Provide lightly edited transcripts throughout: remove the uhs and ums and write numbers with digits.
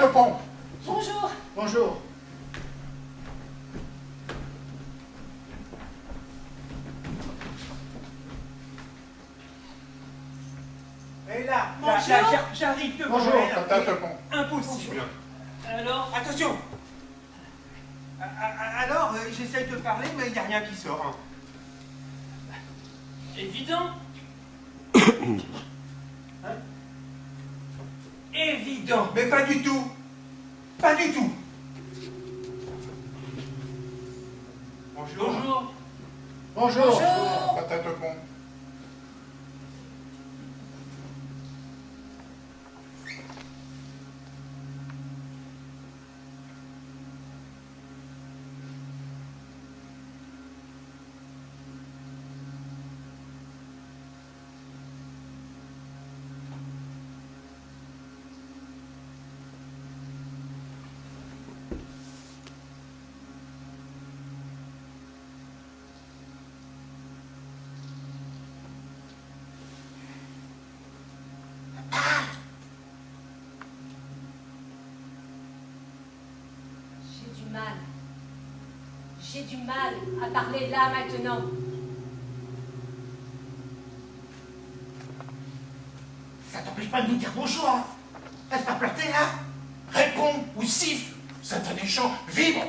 Patate pont. Bonjour. Bonjour. Et là, Bonjour. j'arrive devant Bonjour, elle. patate pont. Impossible. Alors, Attention. Alors, j'essaye de parler, mais il n'y a rien qui sort. Hein. évident. Hein? Évident. Mais pas du tout. Pas du tout. Bonjour. Bonjour. Bonjour. Bonjour. Patate pont. J'ai du mal. J'ai du mal à parler là maintenant. Ça t'empêche pas de nous dire bonjour, hein? Reste pas planté là. Réponds ou siffle. Satané chant, vibre.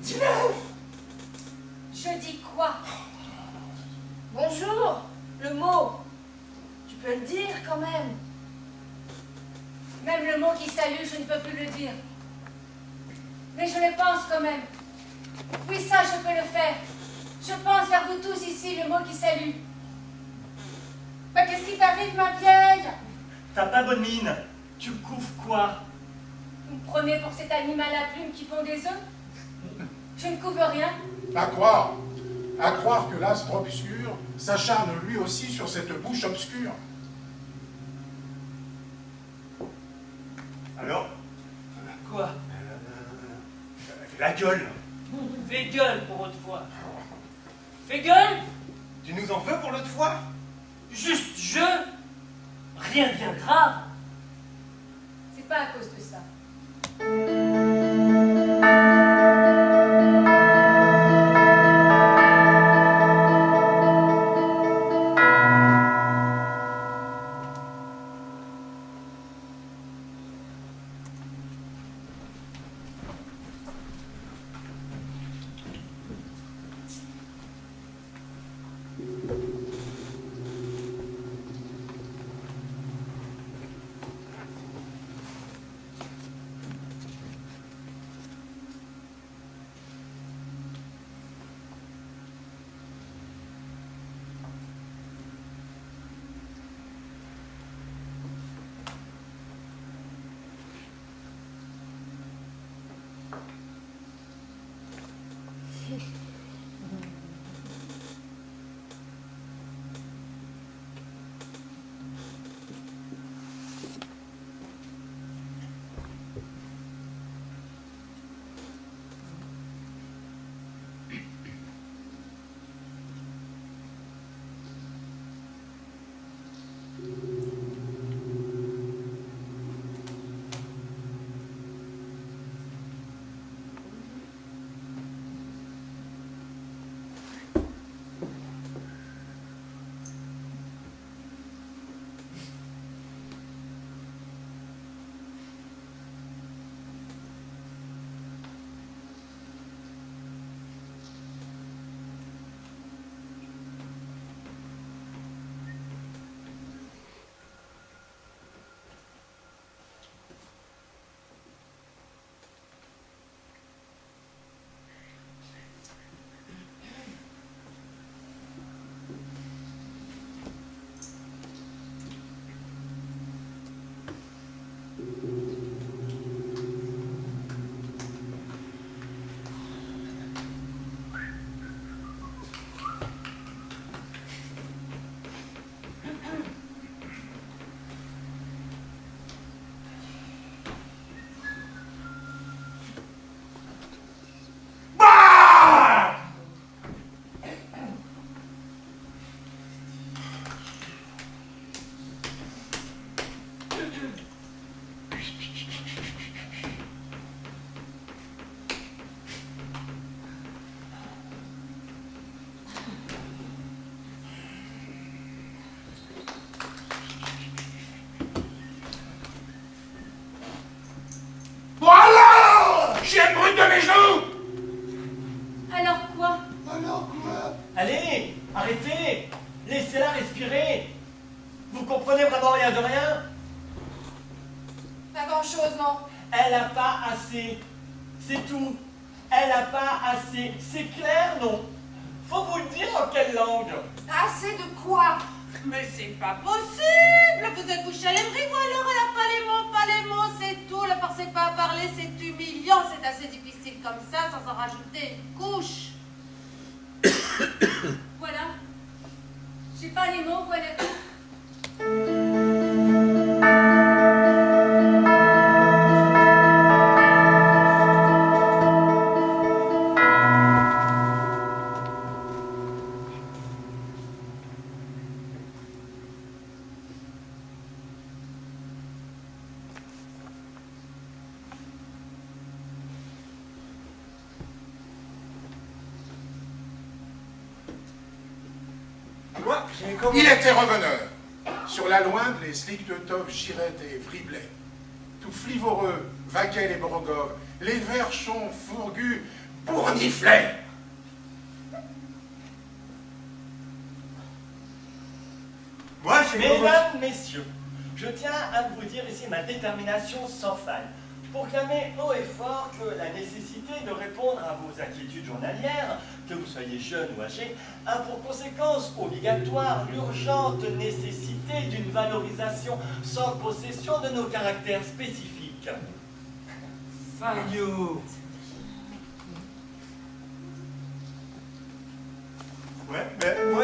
Dis-le. Je dis quoi? Bonjour, le mot. Tu peux le dire quand même. Même le mot qui salue, je ne peux plus le dire. Mais je le pense quand même. Oui, ça, je peux le faire. Je pense vers vous tous ici le mot qui salue. Mais qu'est-ce qui t'arrive, ma vieille? T'as pas bonne mine. Tu couves quoi? Vous me prenez pour cet animal à plumes qui pond des œufs? Je ne couve rien. À croire que l'astre obscur s'acharne lui aussi sur cette bouche obscure. Alors, Quoi? la gueule. Fais gueule pour l'autre fois. Fais gueule. Tu nous en veux pour l'autre fois? Juste je. Rien de bien grave. C'est pas à cause de ça. Arrêtez! Arrêtez! Laissez-la respirer! Vous comprenez vraiment rien de rien? Pas grand-chose, non? Elle n'a pas assez. C'est tout. Elle n'a pas assez. C'est clair, non? Faut vous le dire en quelle langue? Assez de quoi? Mais c'est pas possible! Vous êtes couché à l'ébrigo alors, elle a pas les mots, c'est tout. La forcez pas à parler, c'est humiliant, c'est assez difficile comme ça, sans en rajouter une couche. Voilà. J'ai pas les mots, voilà tout. Moi, j'ai comme... Il était reveneur. Sur la loinde, les Sliktetov giraient et vriblaient. Tout flivoreux, vaquaient les Borogov. Les verchons fourgus bourniflaient. Moi, j'ai comme... Mesdames, messieurs, je tiens à vous dire ici ma détermination sans faille. Proclamer haut et fort que la nécessité de répondre à vos inquiétudes journalières, que vous soyez jeune ou âgé, a pour conséquence obligatoire l'urgente nécessité d'une valorisation sans possession de nos caractères spécifiques. Fagno. Ouais, mais moi...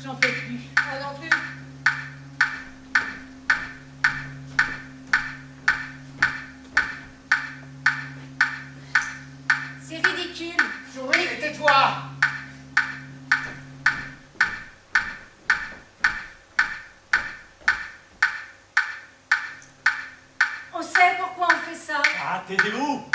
J'en peux plus. Moi non plus. C'est ridicule. Souris et tais-toi. On sait pourquoi on fait ça. Ah, taisez-vous!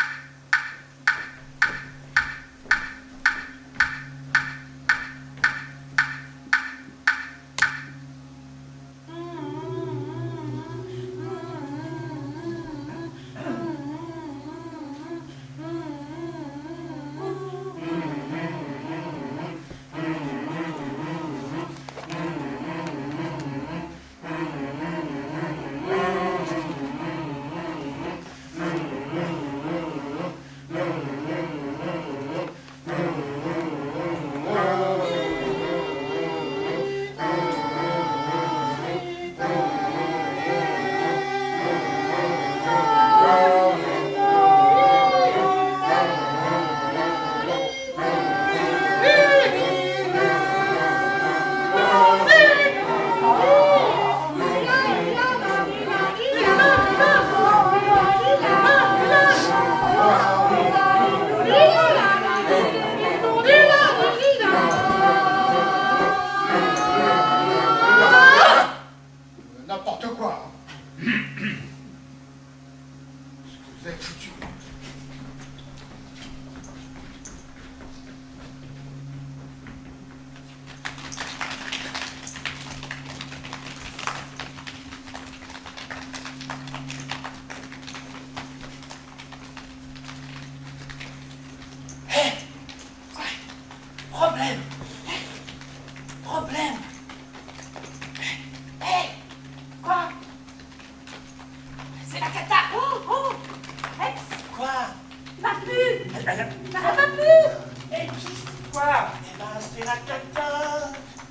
Ça va pas plus. Et qui? Quoi? Eh ben, c'est la caca.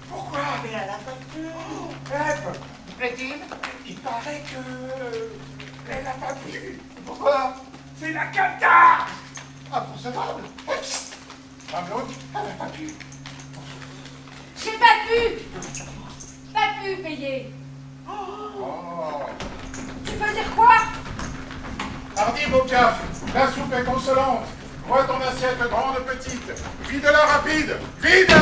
Pourquoi? Mais elle a pas pu. Plaît-il? Il paraît que... elle n'a pas pu. Pourquoi? C'est la cata! Inconcevable. Mamelon, elle n'a pas pu. J'ai pas pu payer. Oh. Tu veux dire quoi? Hardy, Bocaf, la soupe est consolante. Vois ton assiette grande, petite. Vide-la rapide. Vide!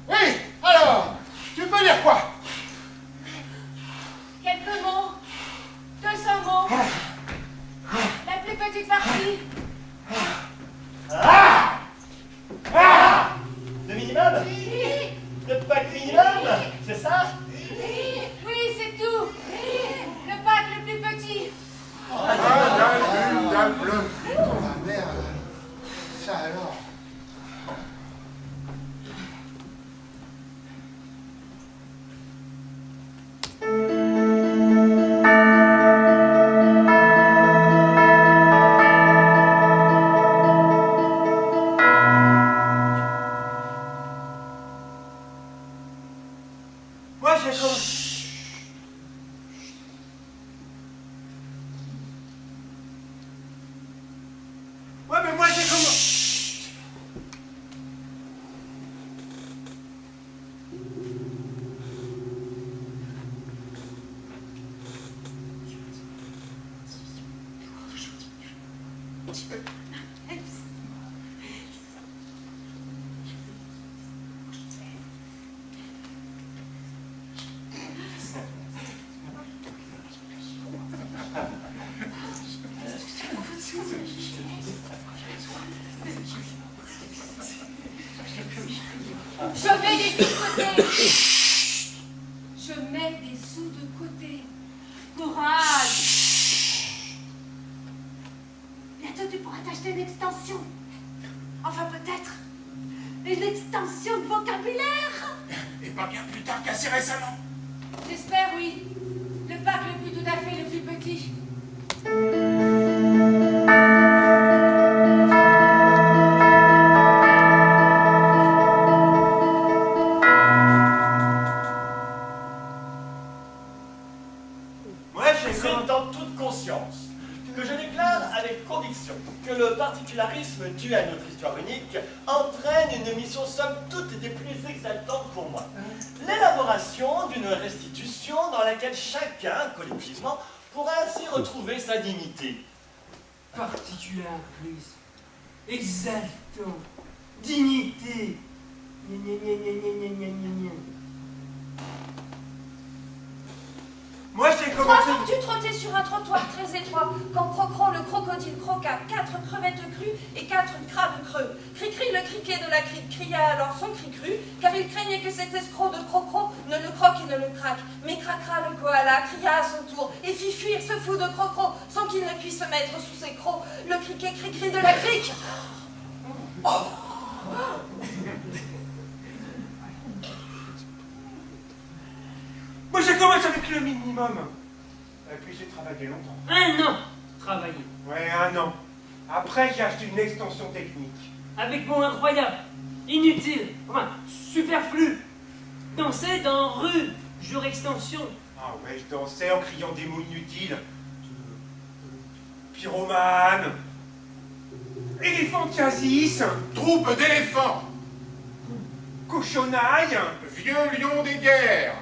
Oui, alors, tu peux dire quoi? Quelques mots. 200 mots. La plus petite partie. Le minimum? Le pack minimum? C'est ça? Oui, c'est tout. Le pack le plus petit. Ah, dalle, dalle bleue. Oh la merde. Ça alors. Moi, j'ai comme... Ouais, mais moi, j'ai comme... Je mets des sous de côté. Je mets des sous de côté. Courage. Bientôt tu pourras t'acheter une extension. Enfin peut-être une extension de vocabulaire. Et pas bien plus tard qu'assez récemment. J'espère, oui. Le pack le plus tout à fait le plus petit. Moi, j'ai C'est comme... en toute conscience que je déclare avec conviction que le particularisme dû à notre histoire unique entraîne une mission somme toute des plus exaltantes pour moi. L'élaboration d'une restitution dans laquelle chacun, collectivement, pourra ainsi retrouver sa dignité. Particularisme, exaltant, dignité. Gna gna gna gna gna gna gna gna. Moi, j'ai Trois commencé... tortues trottaient sur un trottoir très étroit, quand Crocron le crocodile croqua 4 crevettes crues et 4 crabes creux. Cricri le criquet de la crique cria alors son cri cru, car il craignait que cet escroc de Crocron ne le croque et ne le craque. Mais Cracra le koala cria à son tour et fit fuir ce fou de Crocron sans qu'il ne puisse se mettre sous ses crocs. Le criquet cri-cri de la crique. Moi, j'ai commencé avec le minimum. Et puis, j'ai travaillé longtemps. Un an travaillé. Ouais, 1 an. Après, j'ai acheté une extension technique. Avec mots incroyables, inutiles, enfin, superflu. Danser dans rue, jour extension. Ah ouais, je dansais en criant des mots inutiles. Pyromane. Éléphantiasis. Troupe d'éléphants. Cochonaille. Vieux lion des guerres.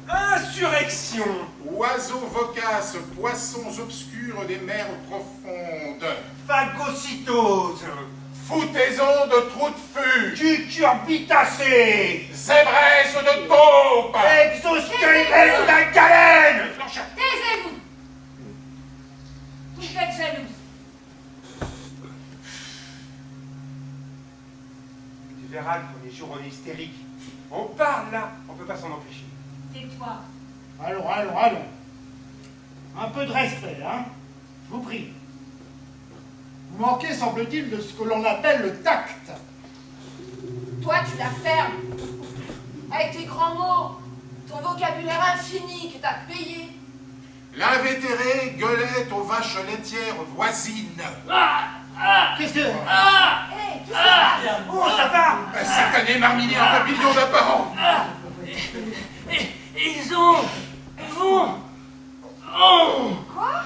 Insurrection. Oiseaux vocaces, poissons obscurs des mers profondes. Phagocytose. Foutaison de trous de fût. Cucurbitacée. Zébresse de taupe. Exosquelette d'alcalène. Taisez-vous. Vous me faites jalouse. Tu verras le premier jour, on est hystérique. On parle là, on peut pas s'en empêcher. Tais-toi. Allons, allons, allons. Un peu de respect, hein. Je vous prie. Vous manquez, semble-t-il, de ce que l'on appelle le tact. Toi, tu la fermes. Avec tes grands mots, ton vocabulaire infini que t'as payé. L'invétéré gueulait aux vaches laitières voisines. Ah, Qu'est-ce que... Hé, qu'est-ce qui se passe? Oh, ça va! Un satané marminier en rébellion d'apparent. Ils ont... vont... Oh! Quoi?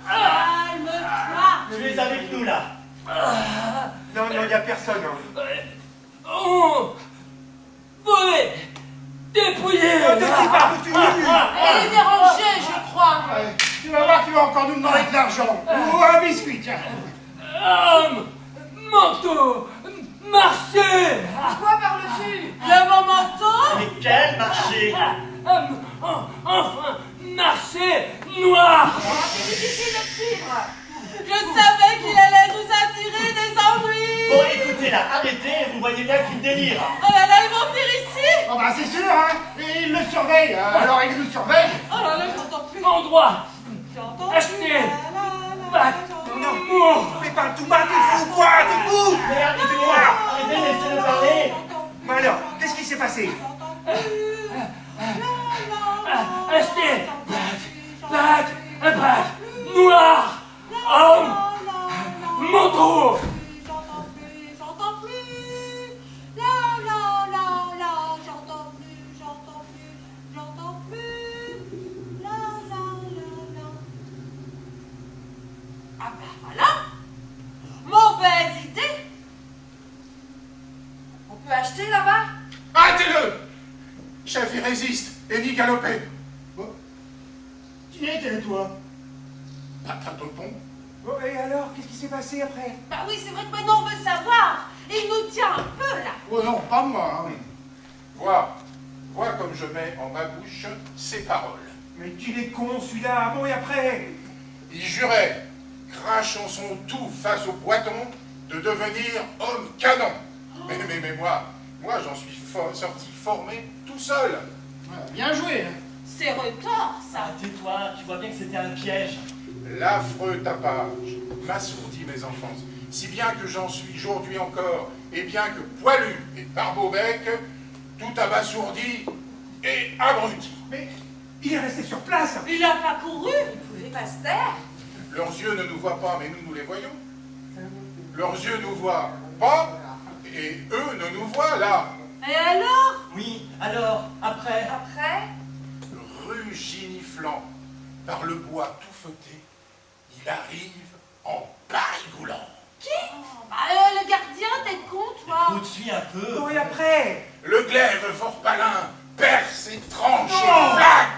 Calme-toi. Tu es avec nous là. Non, non, il n'y a personne. Hein. Oh! Ouais! Dépouillé! Oh, de qui parles-tu? Elle est dérangée, je crois. Ouais, tu vas voir qu'il va encore nous demander de l'argent. Ou un biscuit, tiens. Homme! Manteau! Marché! De quoi parles-tu? Le bon manteau. Mais quel marché! Enfin, marché noir! Oh, c'est difficile de suivre. Je savais qu'il allait nous attirer des ennuis. Bon, écoutez là, arrêtez, vous voyez bien qu'il délire. Oh là là, ils vont venir ici. Oh bah c'est sûr, hein. Et il le surveille. Alors il nous surveille. Oh là là, j'entends plus. Endroit! J'entends Acheter! plus. Bac! Non, mais parle tout bas, t'es fou ou quoi? T'es fou? Mais arrêtez-moi! Arrêtez, laissez-le parler! Mais alors, qu'est-ce qui s'est passé? Acheter! Bac! Bac! Noir! Homme! Manteau! J'entends plus, j'entends plus. La la la la, j'entends plus, j'entends plus, j'entends plus. La la la la. Ah bah voilà. Mauvaise idée. On peut acheter là-bas? Arrêtez-le! Chef, il résiste, et ni galoper. Bon. Tu y étais, toi. Patate au pont. Oh, et alors, qu'est-ce qui s'est passé après? Bah oui, c'est vrai que maintenant on veut savoir. Il nous tient un peu là. Oh non, pas moi. Hein. Vois comme je mets en ma bouche ces paroles. Mais qu'il est con celui-là! Bon, et après? Il jurait, crachant son tout face au poiton, de devenir homme canon. Mais moi j'en suis sorti formé tout seul. Ouais, bien joué. Hein. C'est retort ça. Ah, tais-toi, tu vois bien que c'était un piège. L'affreux tapage m'assourdit mes enfants, si bien que j'en suis aujourd'hui encore, et bien que poilu et barbeau-bec, tout abasourdi et abruti. Mais il est resté sur place! Il a pas couru. Il pouvait pas se taire. Leurs yeux ne nous voient pas, mais nous les voyons. Leurs yeux nous voient pas, et eux ne nous voient là. Et alors? Oui, alors, après? Après, Ruginiflant par le bois tout feuté, il arrive en barigoulant. Bah, le gardien, t'es con toi. Écoute, suis un peu. Bon, et après? Le glaive fort palin perce et tranche Non. et flaque.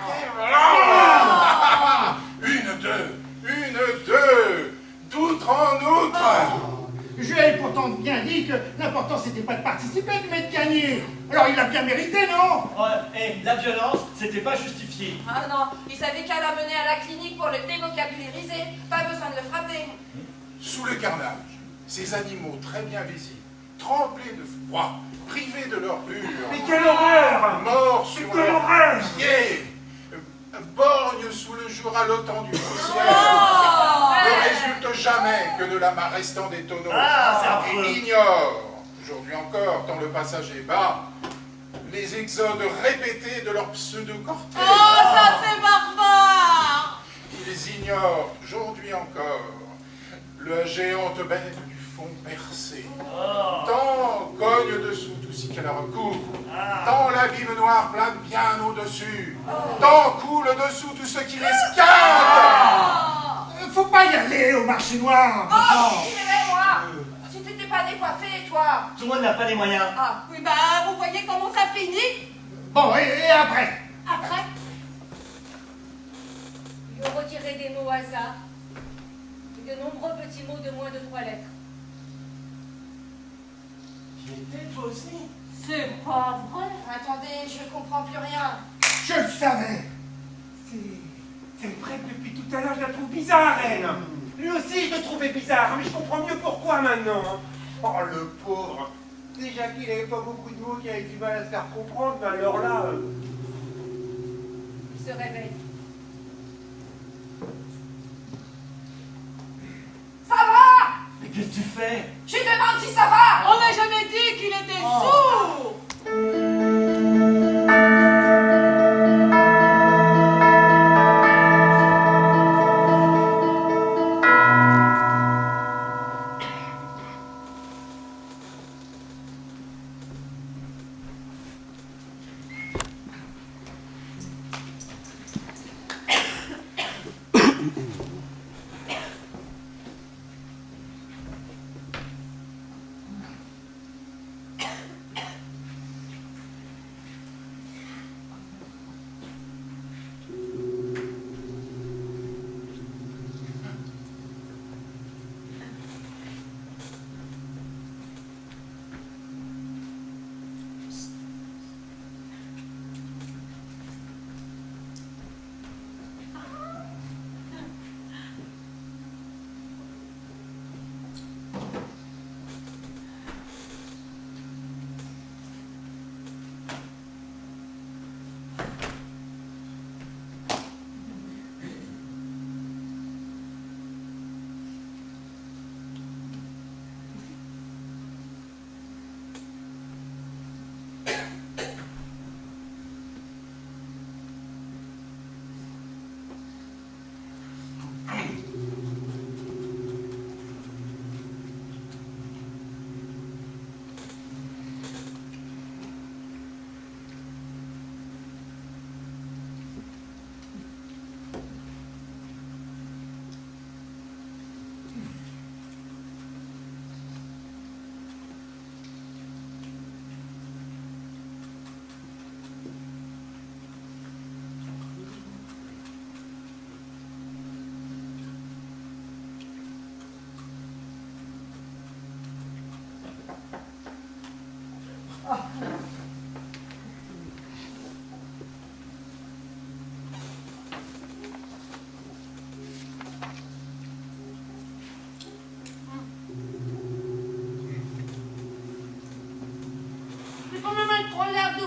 Une, deux, d'outre en outre. Je lui avais pourtant bien dit que l'important c'était pas de participer, mais de gagner. Alors il l'a bien mérité, non? Et la violence, c'était pas justifié. ah non, il savait qu'à l'amener à la clinique pour le dévocabulariser, pas besoin de le frapper. Sous le carnage, ces animaux très bien visibles, tremblés de froid, privés de leur Mais hurle, quelle horreur! morts Mais sur quelle leurs horreur! pieds, borgnes sous le jour halotant du poussière, Oh. ne résulte jamais que de la main restant des tonneaux. Ah, c'est affreux. Et ignore, aujourd'hui encore, tant le passage est bas, les exodes répétés de leur pseudo-cortège. Oh, ça c'est barbare. Ils ignorent, aujourd'hui encore, la géante bête du fond percé. Oh. Tant cogne dessous tout ce qu'elle recouvre, Ah. tant l'abîme noir plane bien au-dessus, tant coule dessous tout ce qui rescate. Faut pas y aller au marché noir. Oh, j'y vais, moi! Si t'étais pas décoiffé, toi! Tout le monde n'a pas les moyens. Ah, Oui, bah, vous voyez comment ça finit? Bon, et après? Après? Ils ont retiré des mots au hasard et de nombreux petits mots de moins de 3 lettres. Tu étais toi aussi? C'est pas vrai. attendez, je comprends plus rien. Je le savais. C'est le prêtre depuis tout à l'heure, je la trouve bizarre, elle! Lui aussi, je le trouvais bizarre, mais je comprends mieux pourquoi maintenant! Oh, le pauvre! Déjà qu'il n'avait pas beaucoup de mots, qu'il avait du mal à se faire comprendre, mais alors là... Ils se réveillent. Ça va! Mais qu'est-ce que tu fais? Je demande si ça va! On n'a jamais dit qu'il était sourd.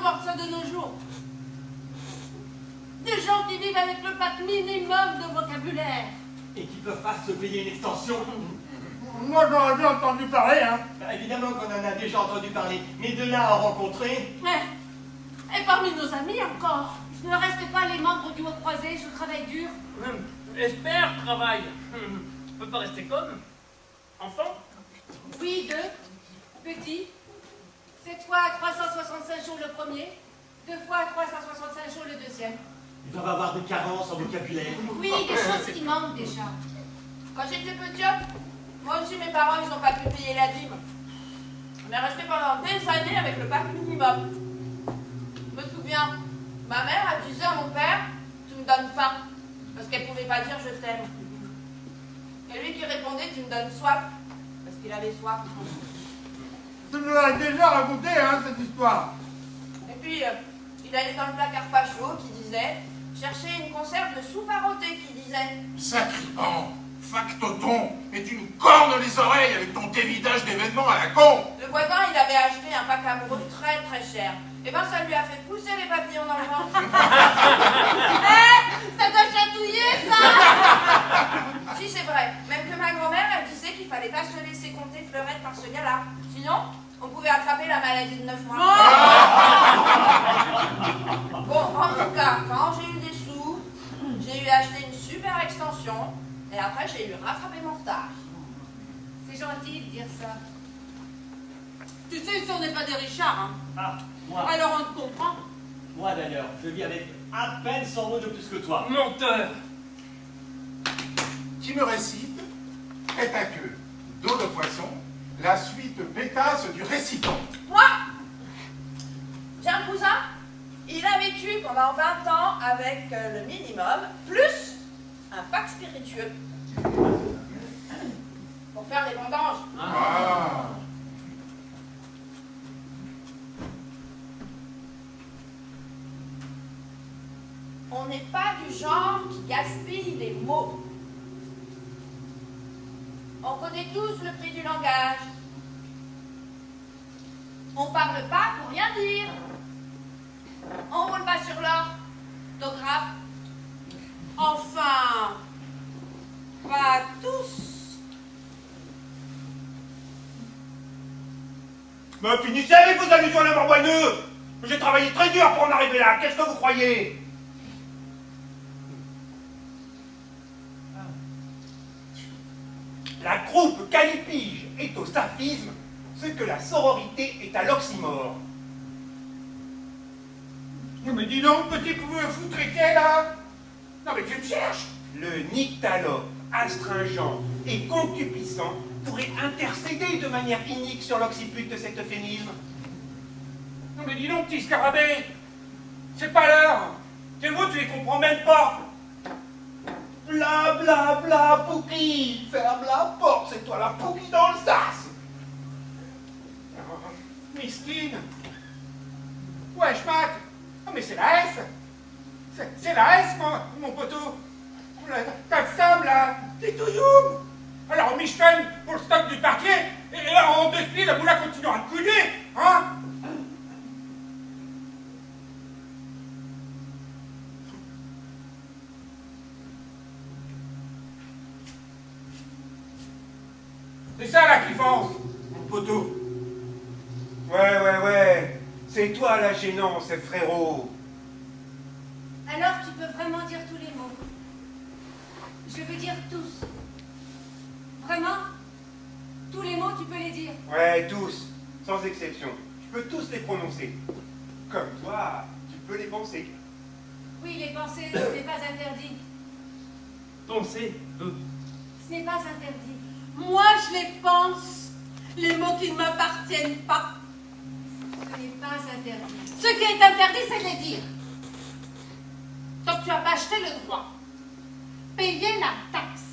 supportent ça de nos jours? Des gens qui vivent avec le pack minimum de vocabulaire. Et qui peuvent pas se payer une extension. Moi, j'en ai bien entendu parler, hein. Bah, évidemment qu'on en a déjà entendu parler, mais de là à rencontrer... Et parmi nos amis encore. Ne restez pas les membres du haut croisé, je travaille dur. Espère, travail. On peut pas rester comme enfant. Oui, deux, petit. 7 fois 365 jours le premier, 2 fois 365 jours le deuxième. Ils doivent avoir des carences en vocabulaire. Oui, des choses qui manquent déjà. Quand j'étais petite, moi aussi mes parents ils n'ont pas pu payer la dîme. On est resté pendant des années avec le pack minimum. Je me souviens, ma mère elle disait à mon père, tu me donnes faim, parce qu'elle pouvait pas dire je t'aime. Et lui qui répondait, tu me donnes soif, parce qu'il avait soif. Tu nous l'as déjà raconté, hein, cette histoire. Et puis, il allait dans le placard facho qui disait, chercher une conserve de soupe à rôter qui disait. Sacripant, factoton, et tu nous cornes les oreilles avec ton dévidage d'événements à la con. Le voisin, il avait acheté un pack amoureux très très cher. Et ben ça lui a fait pousser les papillons dans le ventre. Ça doit chatouiller, ça. Si, c'est vrai. Même que ma grand-mère, elle disait qu'il fallait pas se laisser compter fleurette par ce gars-là. Sinon, on pouvait attraper la maladie de 9 mois. Bon, en tout cas, quand j'ai eu des sous, j'ai eu acheté une super extension. Et après, j'ai eu rattrapé mon retard. C'est gentil de dire ça. Tu sais, si on n'est pas des Richards, hein. Ah, moi. Alors on te comprend. Moi d'ailleurs, je vis avec à peine 100 mots de plus que toi. Menteur. Qui me récite, tête à queue, dos de poisson, la suite pétasse du récitant. Moi, j'ai un cousin, il a vécu pendant 20 ans avec le minimum, plus un pack spiritueux. Pour faire des vendanges. Ah. On n'est pas du genre qui gaspille les mots. On connaît tous le prix du langage. On parle pas pour rien dire. On roule pas sur l'orthographe. Enfin, pas tous. Mais finissez avec vos allusions à la Morboineux. J'ai travaillé très dur pour en arriver là, qu'est-ce que vous croyez? La croupe calipige est au saphisme ce que la sororité est à l'oxymore. Mais dis donc, petit foutriquet, là. Non mais tu me cherches. Le nyctalope astringent et concupiscent pourrait intercéder de manière inique sur l'occiput de cet euphémisme. Non mais dis donc, petit scarabée. C'est pas l'heure. Tes mots, tu les comprends même pas. Bla bla bla, Pouki, ferme la porte, c'est toi la Pouki dans le sas. Miskin. Wesh, Mac. Ah, mais c'est la S. C'est la S, mon poteau. T'as le sable, là. T'es tout youm. Alors, Michel, pour le stock du parquet, et là, en 2 pieds, la boula continuera de couler, hein. C'est ça la kiffance, mon poteau. Ouais, c'est toi la gênance, frérot. Alors tu peux vraiment dire tous les mots. Je veux dire tous. Vraiment? Tous les mots, tu peux les dire. Ouais, tous, sans exception. Je peux tous les prononcer. Comme toi, tu peux les penser. Oui, les pensées, ce n'est pas interdit. Penser. Ce n'est pas interdit. Moi, je les pense. Les mots qui ne m'appartiennent pas. Ce n'est pas interdit. Ce qui est interdit, c'est de les dire. Donc tu as pas acheté le droit. Payer la taxe.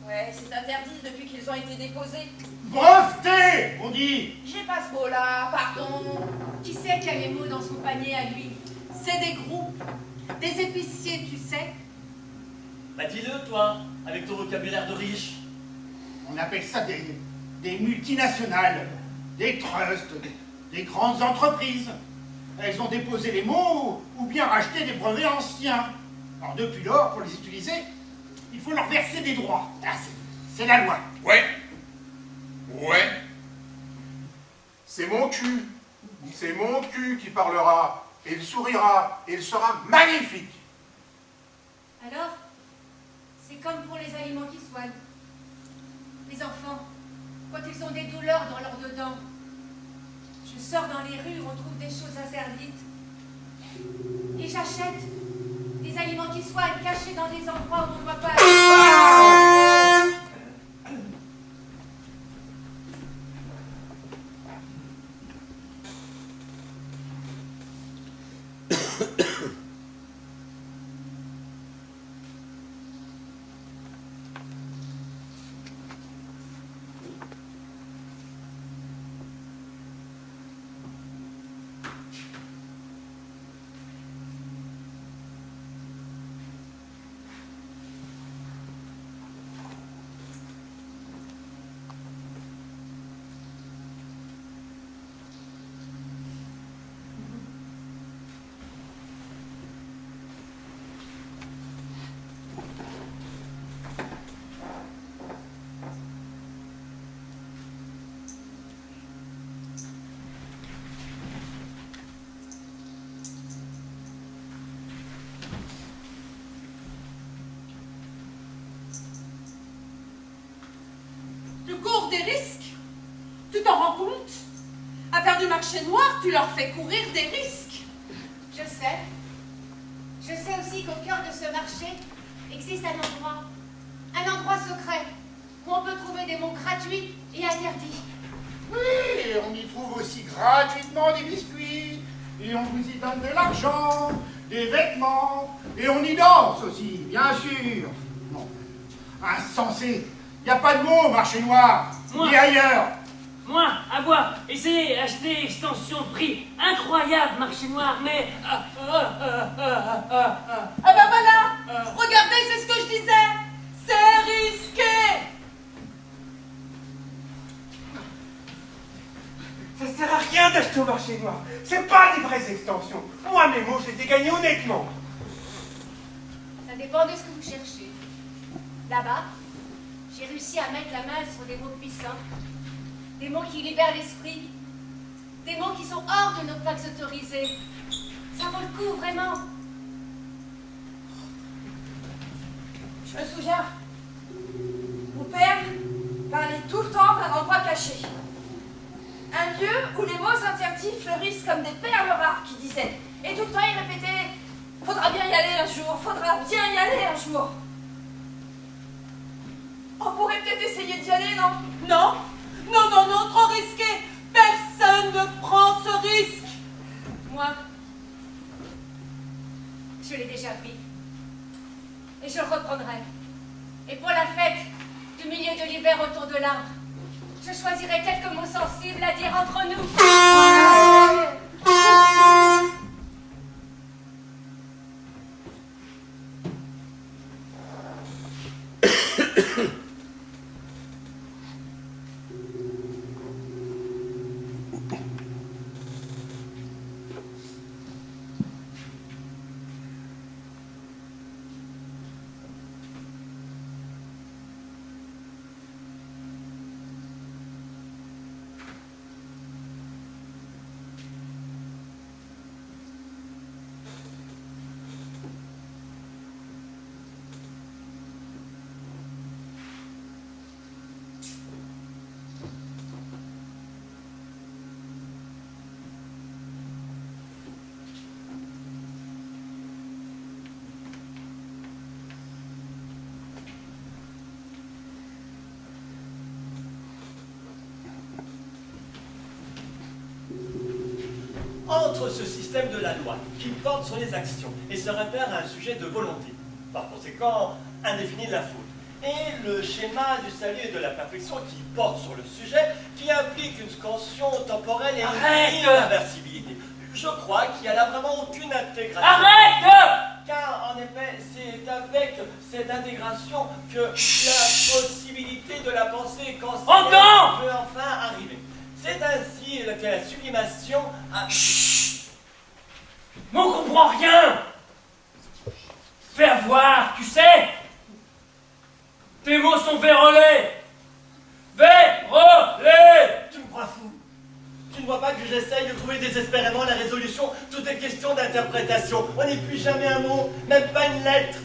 Ouais, c'est interdit depuis qu'ils ont été déposés. Breveté, on dit. J'ai pas ce mot-là, pardon. Qui sait qui a les mots dans son panier à lui? C'est des groupes, des épiciers, tu sais. Bah dis-le, toi, avec ton vocabulaire de riche. On appelle ça des multinationales, des trusts, des grandes entreprises. elles ont déposé les mots ou bien racheté des brevets anciens. Alors depuis lors, pour les utiliser, il faut leur verser des droits. Ah, c'est la loi. Ouais. Ouais. C'est mon cul. C'est mon cul qui parlera. Et il sourira. Et il sera magnifique. Alors, c'est comme pour les aliments qui soignent. Les enfants, quand ils ont des douleurs dans leur dedans, je sors dans les rues où on trouve des choses interdites. Et j'achète des aliments qui soignent, cachés dans des endroits où on ne voit pas. Tu cours des risques. Tu t'en rends compte? À faire du marché noir, tu leur fais courir des risques. Je sais. Je sais aussi qu'au cœur de ce marché existe un endroit secret, où on peut trouver des mots gratuits et interdits. Oui, et on y trouve aussi gratuitement des biscuits, et on vous y donne de l'argent, des vêtements, et on y danse aussi, bien sûr. Non, insensé, il n'y a pas de mots au marché noir, ni ailleurs. Moi, à boire, essayez, acheter extension prix incroyable, marché noir, mais... Ah bah voilà. Regardez, c'est ce que je disais. C'est risqué. Ça sert à rien d'acheter au marché noir. C'est pas des vraies extensions. Moi, mes mots, je les ai gagnés honnêtement. Ça dépend de ce que vous cherchez. Là-bas, j'ai réussi à mettre la main sur des mots puissants, des mots qui libèrent l'esprit, des mots qui sont hors de nos plaques autorisées. Ça vaut le coup, vraiment. Je me souviens, mon père parlait tout le temps d'un endroit caché. Un lieu où les mots interdits fleurissent comme des perles rares, qui disait. Et tout le temps, il répétait « Faudra bien y aller un jour, faudra bien y aller un jour. » On pourrait peut-être essayer d'y aller, non? Non, non, non, non, trop risqué. Personne ne prend ce risque. Moi, je l'ai déjà pris. Et je le reprendrai. Et pour la fête du milieu de l'hiver autour de l'arbre, je choisirai quelques mots sensibles à dire entre nous. Entre ce système de la loi qui porte sur les actions et se réfère à un sujet de volonté, par conséquent indéfini de la faute, et le schéma du salut et de la perfection qui porte sur le sujet, qui implique une scansion temporelle et une irréversibilité. Je crois qu'il n'y a là vraiment aucune intégration. Arrête! Car, en effet, c'est avec cette intégration que la possibilité de la pensée Entends! peut enfin arriver. C'est ainsi que la sublimation a... Mais on comprend rien. Fais avoir, tu sais. Tes mots sont vérolés. Vérolés. Tu me crois fou? Tu ne vois pas que j'essaye de trouver désespérément la résolution? Tout est question d'interprétation. On n'y puise jamais un mot, même pas une lettre.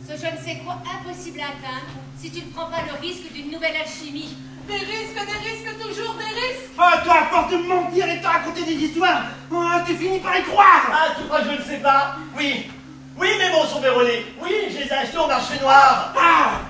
Ce je ne sais quoi impossible à atteindre si tu ne prends pas le risque d'une nouvelle alchimie. Des risques, toujours des risques. Oh, toi, à force de mentir et de te raconter des histoires, oh, tu finis par y croire. Ah, tu crois que je ne sais pas? Oui. Oui, mes mots sont vérolés. Oui, je les ai achetés au marché noir. Ah.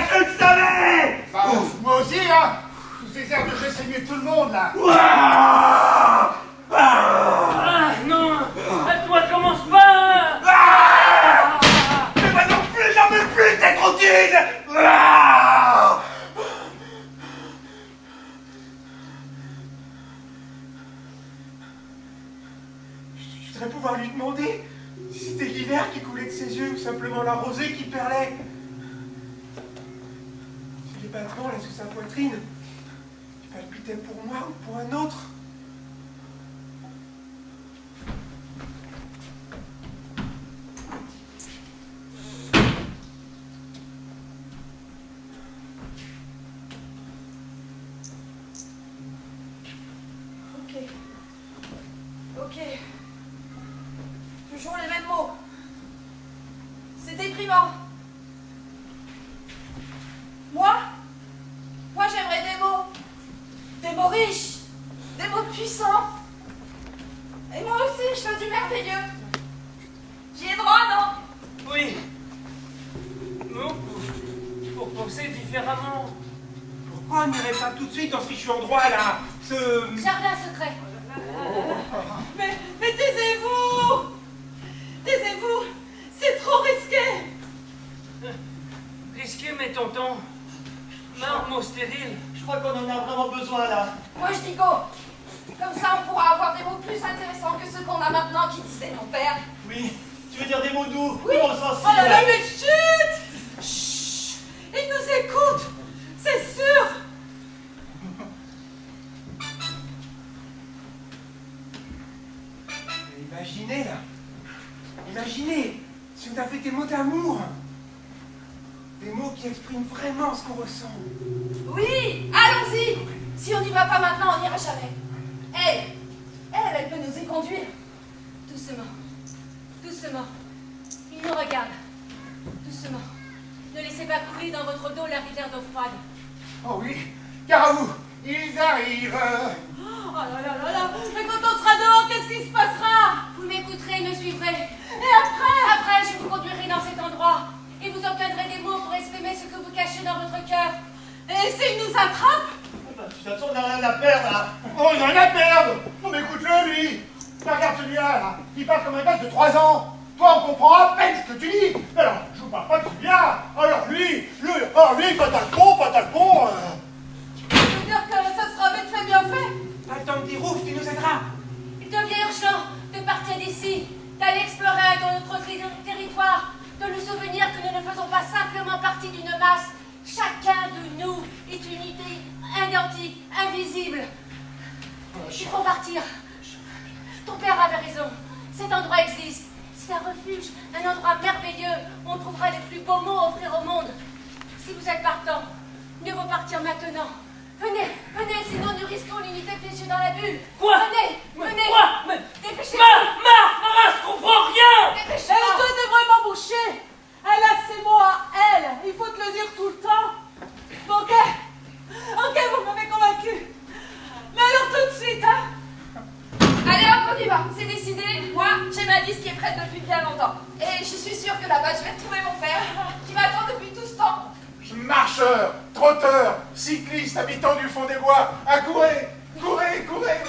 Je le savais. Bah, moi aussi, hein. Sous ces airs de je sais mieux que tout le monde, là. Ah non. Toi, commence pas. Mais moi non plus, j'en veux plus d'être routine. Je voudrais pouvoir lui demander si c'était l'hiver qui coulait de ses yeux ou simplement la rosée qui perlait. Si les battements là sous sa poitrine palpitaient pour moi ou pour un autre. Ok. Toujours les mêmes mots. C'est déprimant. Moi j'aimerais des mots. Des mots riches. Des mots puissants. Et moi aussi, je veux du merveilleux. J'y ai droit, non? Oui. Non, pour penser différemment. Pourquoi on n'irait pas tout de suite dans ce fichu endroit là? Jardin secret. Mais taisez-vous. Taisez-vous. C'est trop risqué. Risqué, mais tonton. Un mot stérile. Je crois qu'on en a vraiment besoin, là. Moi, je dis go. Comme ça, on pourra avoir des mots plus intéressants que ceux qu'on a maintenant, qui disait mon père. Oui. Tu veux dire des mots doux, Oui. des mots Oh sensibles. là là, mais chut. Chut. Il nous écoute. C'est sûr. Imaginez là. Imaginez si on avait des mots d'amour. Des mots qui expriment vraiment ce qu'on ressent. Oui, allons-y. Si on n'y va pas maintenant, on n'ira jamais. Elle peut nous y conduire. Doucement. Doucement. Il nous regarde. Doucement. Ne laissez pas couler dans votre dos la rivière d'eau froide. Oh oui, car à vous, ils arrivent. Oh là là là là. Mais quand on sera dehors, qu'est-ce qui se passera? Vous m'écouterez, me suivrez. Et après? Après, je vous conduirai dans cet endroit. Et vous obtiendrez des mots pour exprimer ce que vous cachez dans votre cœur. Et s'il nous attrape? Bah, de toute façon, on n'a rien à perdre, là. Oh, il en a à perdre. Non mais écoute-le, lui. Regarde celui-là, là. Il parle comme un gars de 3 ans. Toi, on comprend à peine ce que tu dis. Alors, je vous parle pas de celui-là. Alors lui, patate-pont. Je veux dire que ça sera vite fait, bien fait. Attends, petit Rouf, tu nous aideras. Il devient urgent de partir d'ici, d'aller explorer dans notre territoire, de nous souvenir que nous ne faisons pas simplement partie d'une masse. Chacun de nous est une unité identique, invisible. Il faut partir. Ton père avait raison. Cet endroit existe. C'est un refuge, un endroit merveilleux où on trouvera les plus beaux mots à offrir au monde. Si vous êtes partant, mieux vaut partir maintenant. Venez, sinon nous risquons l'unité piégée dans la bulle. Quoi? Venez, Quoi? Mais... dépêchez-vous. Marthe, je comprends rien. Elle Dépêchez-vous. doit être vraiment bouchée. Elle a ses mots à elle. Il faut te le dire tout le temps. Ok, vous m'avez convaincu. quoi, c'est décidé. Moi, j'ai ma liste qui est prête depuis bien longtemps. Et je suis sûre que là-bas, je vais retrouver mon père, qui m'attend depuis tout ce temps. Marcheurs, trotteurs, cyclistes, habitants du fond des bois, accourez, courez, courez.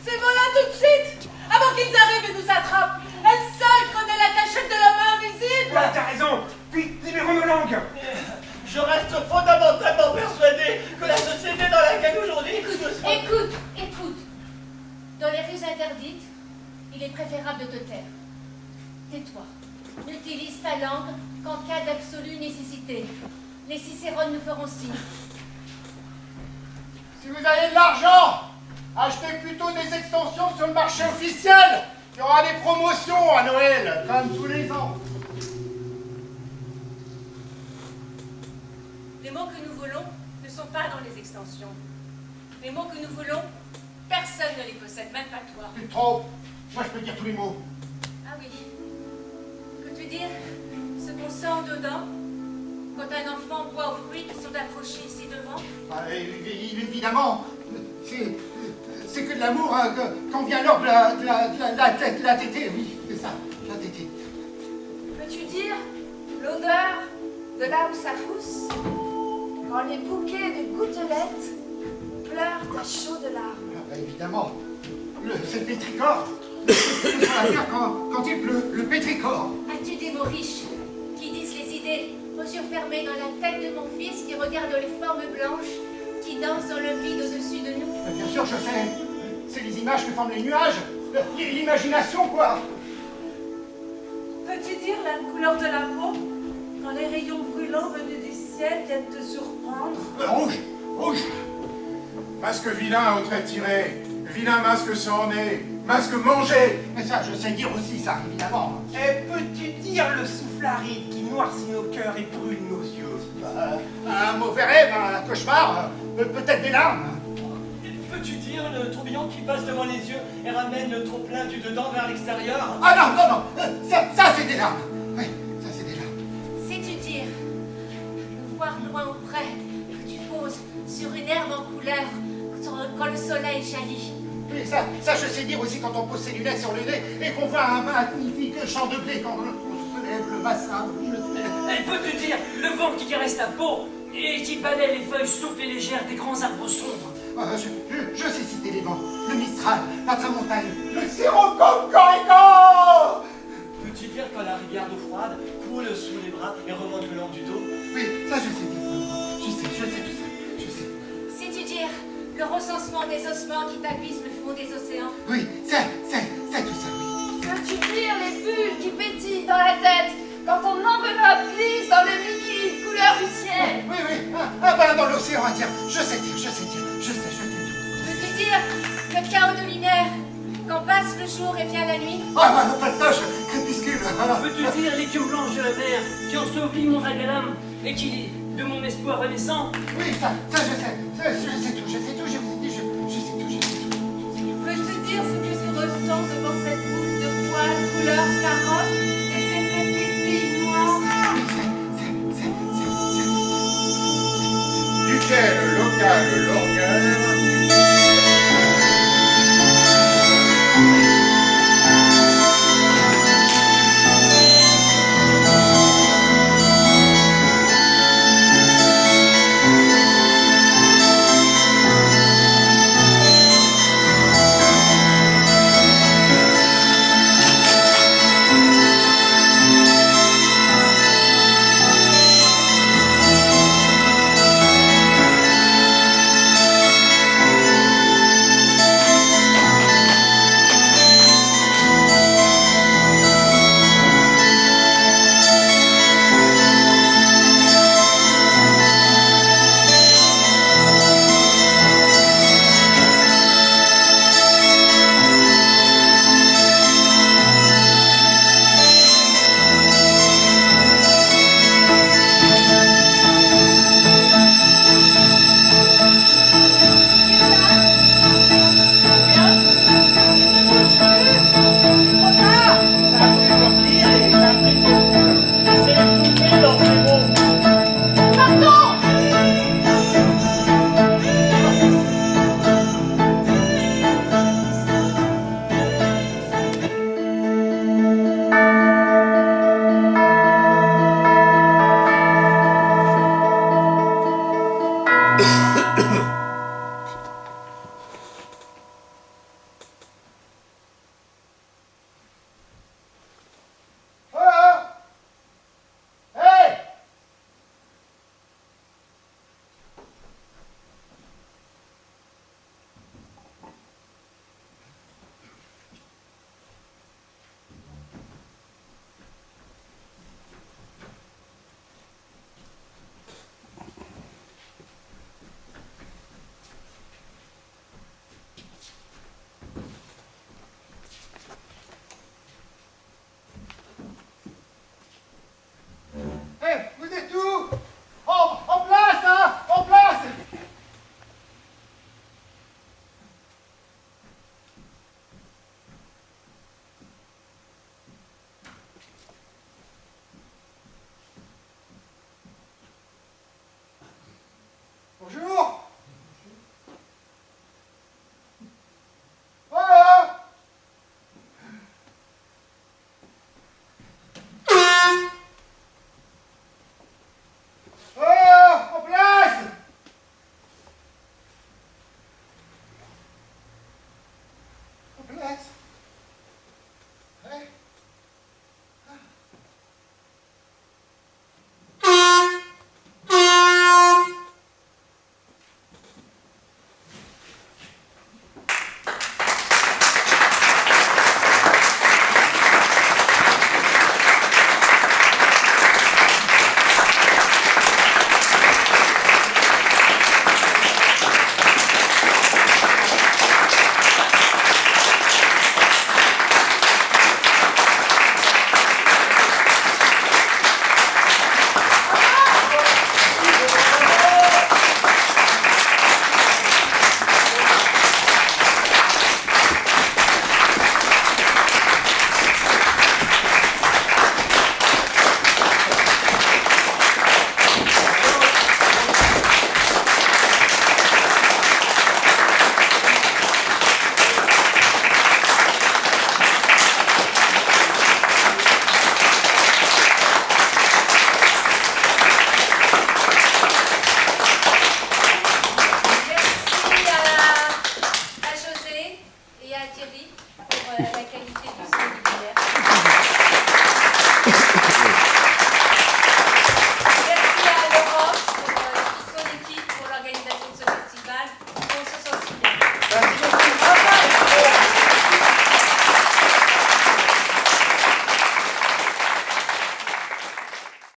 C'est bon là tout de suite, avant qu'ils arrivent et nous attrapent. Elle seule connaît la cachette de la main invisible. Ouais, t'as raison. Vite, libérons nos langues. Je reste fondamentalement persuadé que la société dans laquelle aujourd'hui nous sommes... Écoute. Dans les rues interdites, il est préférable de te taire. Tais-toi. N'utilise ta langue qu'en cas d'absolue nécessité. Les Cicérones nous feront signe. Si vous avez de l'argent, achetez plutôt des extensions sur le marché officiel. Il y aura des promotions à Noël, comme tous les ans. Les mots que nous voulons ne sont pas dans les extensions. Les mots que nous voulons, personne ne les possède, même pas toi. Tu te trompes. Moi, je peux dire tous les mots. Ah oui. Peux-tu dire ce qu'on sent dedans quand un enfant boit aux fruits qui sont accrochés ici devant? Bah, évidemment, c'est que de l'amour hein, quand vient l'heure de la tétée, oui, c'est ça, la tétée. Peux-tu dire l'odeur de là où ça pousse? Quand les bouquets de gouttelettes pleurent à chaudes larmes. Ah, bah, évidemment, c'est le pétrichor. C'est sur la terre quand il pleut, le pétrichor. As-tu des mots riches qui disent les idées aux yeux fermés dans la tête de mon fils qui regarde les formes blanches qui dansent dans le vide au-dessus de nous? Bien sûr, je sais. C'est les images que forment les nuages. L'imagination, quoi. Peux-tu dire la couleur de la peau quand les rayons brûlants venus du ciel viennent te surprendre? Rouge, rouge. Masque vilain aux traits tirés, vilain masque sans nez, masque mangé. Mais ça, je sais dire aussi ça, évidemment. Et peux-tu dire le souffle aride qui noircit nos cœurs et brûle nos yeux? Un mauvais rêve, un cauchemar, peut-être des larmes. Peux-tu dire le tourbillon qui passe devant les yeux et ramène le trop-plein du dedans vers l'extérieur? Ah non, ça c'est des larmes. Oui, ça c'est des larmes. Sais-tu dire nous voir loin ou près que tu poses sur une herbe en couleur quand le soleil jaillit? Oui, ça je sais dire aussi quand on pose ses lunettes sur le nez et qu'on voit un magnifique champ de blé quand on se lève le bassin, je sais. Elle peut te dire le vent qui caresse ta peau et qui balaie les feuilles souples et légères des grands arbres sombres. Je sais citer les vents, le mistral, la tramontagne, le sirocco-corico. Peux-tu dire quand la rivière d'eau froide coule sous les bras et remonte le long du dos? Oui, ça je sais dire. Je sais tout ça, je sais. Sais-tu dire le recensement des ossements qui tapissent le fond des océans? Oui, c'est tout ça, oui. Peux-tu dire les bulles qui pétillent dans la tête quand ton enveloppe glisse dans le liquide couleur du ciel? Oui, ah ben dans l'océan Indien, je sais dire, je sais tout. Peux-tu dire le chaos de lumière quand passe le jour et vient la nuit? Ah ben le passage, crépuscule. Peux-tu dire l'écume blanche de la mer qui ensevrit mon agalam et qui, de mon espoir renaissant? Oui, ça je sais. Je sais tout, je sais tout. Peux-tu dire ce que tu ressens devant cette boucle de poils couleur carotte